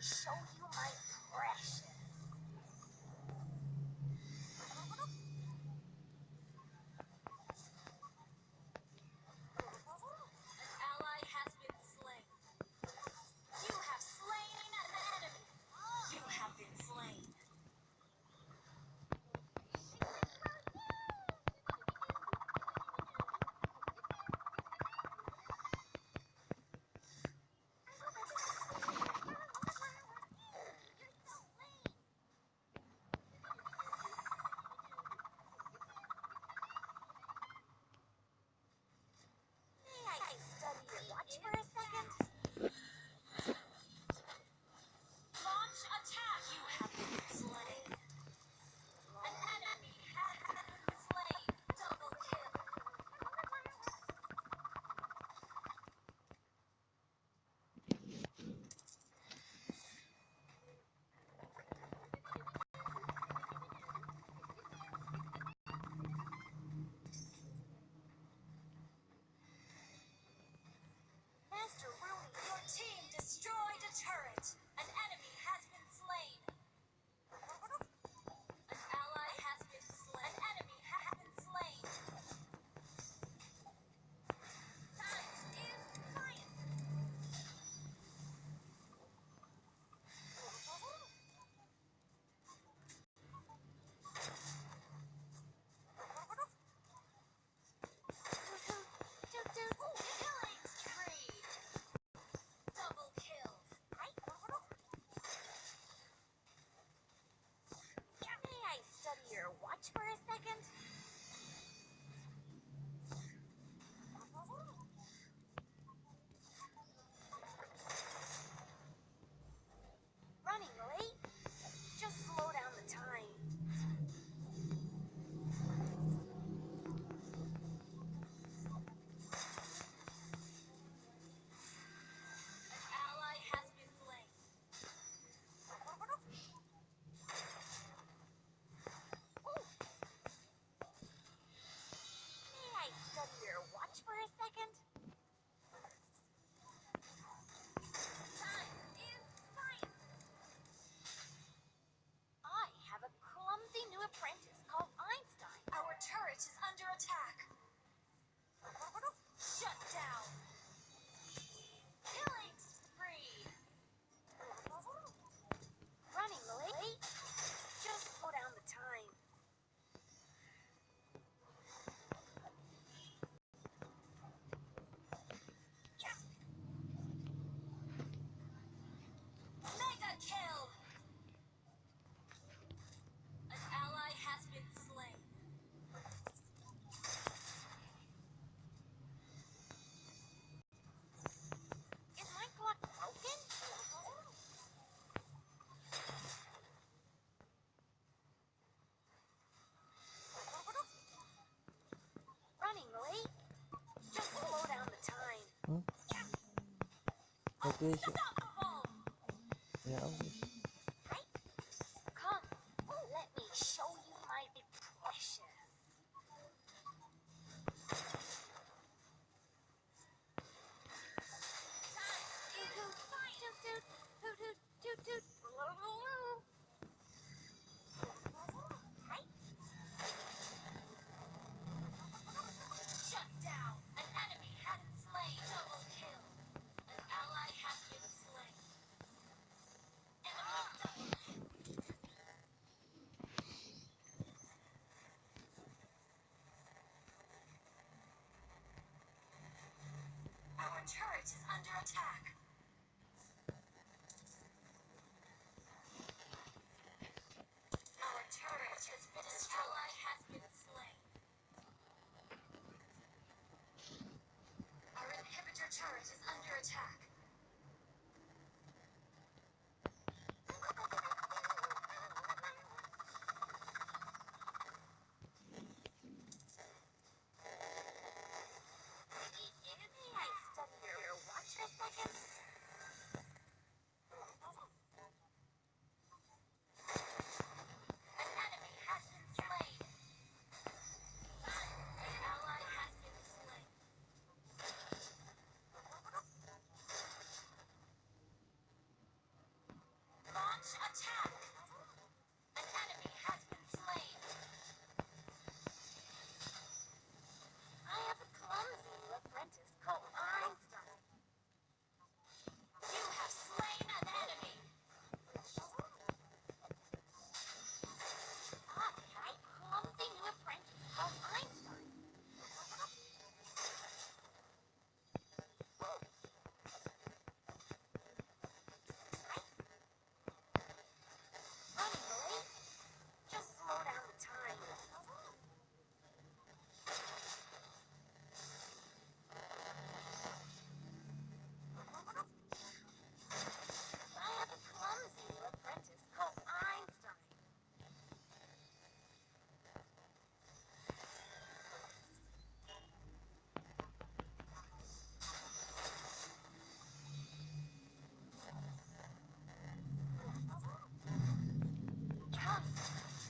show you my precious. An ally has been slain. You have slain an enemy. You have been slain. Study your watch for a second. Launch attack. You have been slain. An enemy has been slain. Double kill. Master Rooney, your team destroyed a turret. An enemy has been slain. An ally has been slain. An enemy has been slain. Science is science. Killing spree. Double kill. May I study your watch for a second? Running late? Just slow down the time. An ally has been slain. May I study your watch for a second? Time is science. I have a clumsy new apprentice called Einstein. Our turret is under attack. Shut down. Killing spree. Running late? Just slow down the time. Mega kill. An ally has been slain. Is my clock broken? Running late? Just slow down the time. Oke, Unstoppable. ya wis. Right? Come, let me show you my precious. Shut down. An enemy has been slain. Double kill. An ally has been slain. Enemy double kill. Our turret is under attack. Our turret has been destroyed. Ally has been slain. Our inhibitor turret is under attack. May I study your watch for a second?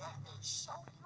Let me show